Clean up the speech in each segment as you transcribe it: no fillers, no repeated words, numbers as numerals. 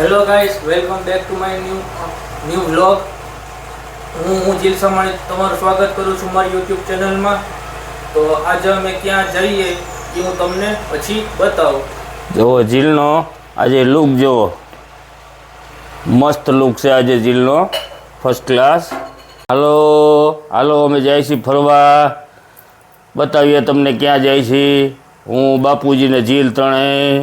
Hello guys, welcome back to my new vlog. હું જીલ સમાણી તમારું સ્વાગત કરું છું મારી યુટ્યુબ ચેનલમાં. તો આજે અમે ક્યાં જઈએ એ હું તમને પછી બતાવું. જુઓ જીલનો આજે લુક જુઓ, મસ્ત લુક છે આજે જીલનો, ફર્સ્ટ ક્લાસ. હાલો હાલો અમે જાય છીએ ફરવા, બતાવીએ તમને ક્યાં જાય છીએ. હું બાપુજીને જીલ ત્રણેય.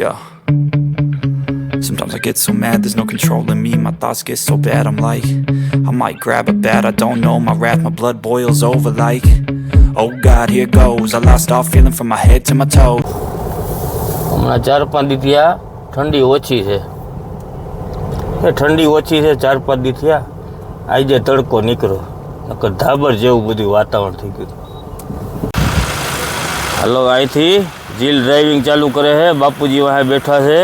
Yeah. Sometimes I get so mad, there's no controlling me. My thoughts get so bad, I'm like, I might grab a bat, I don't know. My wrath, my blood boils over like, oh God, here goes. I lost all feeling from my head to my toes. હમણાં 4-5 દી થયા ઠંડી ઓછી છે, ઠંડી ઓછી છે. 4-5 દી થયા આજે તડકો નીકળ્યો, નકર ધાબર જેવું બધું વાતાવરણ થઈ ગયું. હાલો અહીંથી જીલ ડ્રાઇવિંગ ચાલુ કરે છે, બાપુજી વાહે બેઠા છે.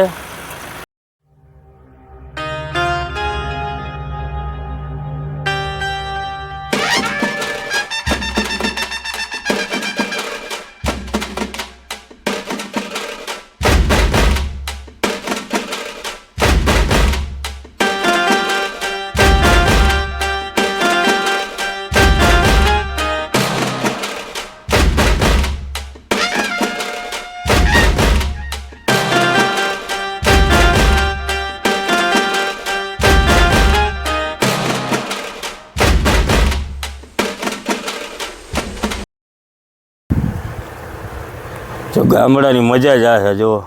જો ગામડાની મજા જ આ છે. જુઓ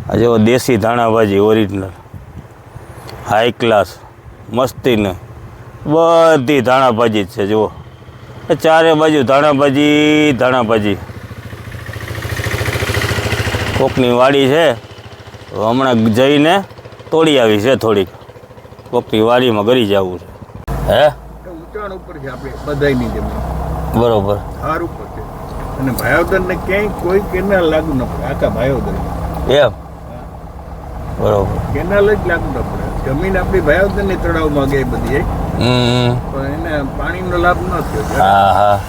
આ જુઓ દેશી ધાણાભાજી ઓરિજિનલ હાઈ ક્લાસ મસ્તીને બધી ધાણાભાજી જ છે. જુઓ ચારે બાજુ ધાણાભાજી ધાણાભાજી. કોકની વાડી છે, હમણાં જઈને તોડી આવી છે થોડીક. કોકની વાડીમાં ગરી જવું છે. હે ઊંચાણ ઉપર છે આપણે બધાયની જમીન બરોબર, હાર ઉપર છે. અને ભાયોદરને ક્યાંય કોઈ કેનાલ લાગુ ન પડે, આખા ભાયોદર એમ બરોબર. કેનાલ જ લાગુ ન પડે. જમીન આપણી ભાયોદરની તળાવમાં ગઈ બધી, પણ એને પાણીનો લાભ ન થયો. હા હા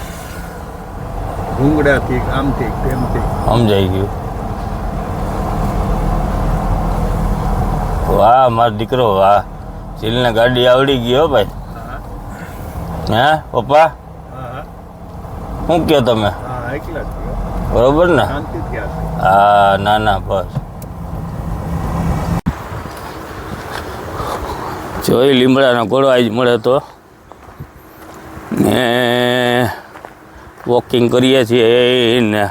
ભૂંગળાથી આમથી તેમથી સમજાઈ ગયું. વાહ મારો દીકરો વાહ, જીલને ગાડી આવડી ગઈ હો ભાઈ. હે પપ્પા હા શું કહો તમે? હા એકલા જ થયો. બરોબર ને? શાંતિથી આવશે. હા ના ના બસ. જોઈ લીમડાનો ઘોડો આજ મળે તો ને વોકિંગ કરીએ છીએ ને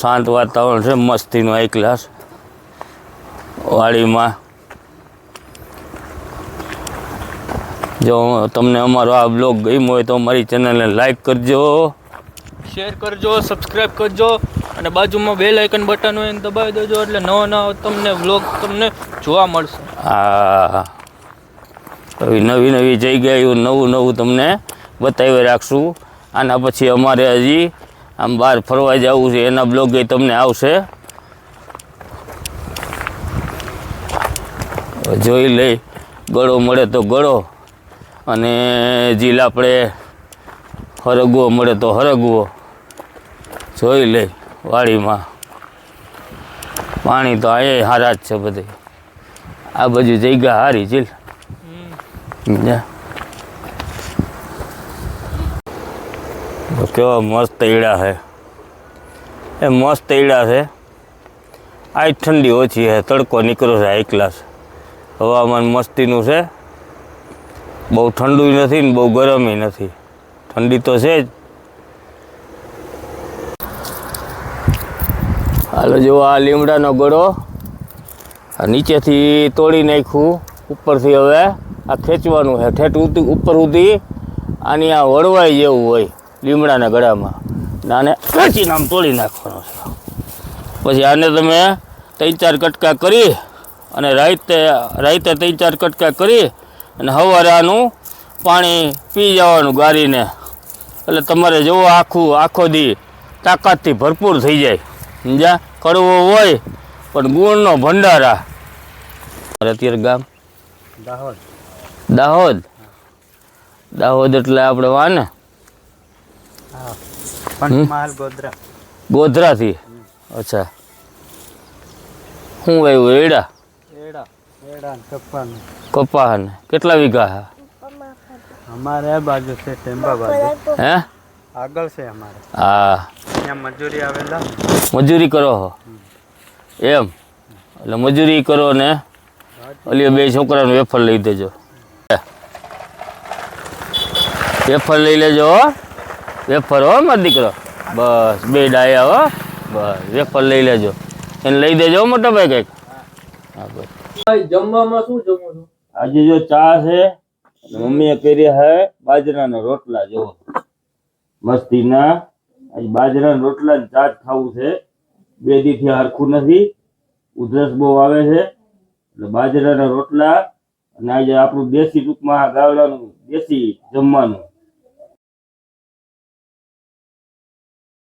શાંત વાતાવરણ છે, મસ્તીનું હાઈ ક્લાસ વાડીમાં. જો તમને અમારો આ બ્લોગ ગમ્યો હોય તો અમારી ચેનલને લાઈક કરજો, શેર કરજો, સબસ્ક્રાઇબ કરજો અને બાજુમાં બેલ આઇકન બટન હોય એને દબાવી દેજો, એટલે નવા તમને વ્લોગ તમને જોવા મળશે. હા નવી નવી જગ્યાએ નવું તમને બતાવી રાખશું. આના પછી અમારે હજી આમ બહાર ફરવા જવું છે, એના બ્લોગ તમને આવશે. જોઈ લઈ, ગળો મળે તો ગળો, અને જીલ આપણે હરગવો મળે તો હરગવો. જોઈ લે વાડીમાં પાણી તો અહીંયા હારા જ છે બધે. આ બાજુ જગ્યા હારી જીલ. કેવા મસ્ત ઈડા છે, એ મસ્ત ઈડા છે. આ ઠંડી ઓછી છે, તડકો નીકળ્યો છે હાઈ ક્લાસ. હવામાન મસ્તીનું છે, બહુ ઠંડુ નથી ને બહુ ગરમી નથી, ઠંડી તો છે જ. હાલો જો આ લીમડાનો ગળો આ નીચેથી તોડી નાખ્યું, ઉપરથી હવે આ ખેંચવાનું છે ઠેઠ ઉપર સુધી. આની આ વળવાઈ જેવું હોય લીમડાના ગળામાં, આને ખેંચીને આમ તોડી નાખવાનો છે. પછી આને તમે 3-4 કટકા કરી અને રાતે 3-4 કટકા કરી અને સવારે આનું પાણી પી જવાનું ગાળીને, એટલે તમારે જોવો આખો દી તાકાતથી ભરપૂર થઈ જાય. સમજ્યા? કડવો હોય પણ ગુણનો ભંડારા. અત્યારે ગામ દાહોદ દાહોદ એટલે આપણે વાને પંચમહાલ ગોધરા. ગોધરાથી? અચ્છા. શું વાવ્યું? એડા એડા એડા ને કપ્પા ને. કપાસ ને કેટલા વીઘા હે? અમારે આ બાજુ છે ટેમ્બા બાજુ. હે? આગળ છે અમારે. હા. ત્યાં મજૂરી આવેલા ને. મજૂરી કરો છો એમ? એટલે મજૂરી કરો ને ઓલી બે છોકરાનું વેફર લઈ દેજો. વેફર લઈ લેજો હો. વેફર હો મારો દીકરો. બસ બે ડાયા હો. બસ વેફર લઈ લેજો. એને લઈ દેજો હો મોટા ભાઈ કંઈક. હા બસ. જમવામાં શું જમો છો? આજે જો ચા છે અને મમ્મીએ કર્યા છે બાજરાના રોટલા. જો મસ્તીના આજે બાજરાના રોટલા ને ચા જ ખાવું છે. 2 દીથી હરખું નથી, ઉધરસ બહુ આવે છે એટલે બાજરાના રોટલા અને આજે આપણું દેશી ટૂંકમાં ગાવડાનું દેશી જમવાનું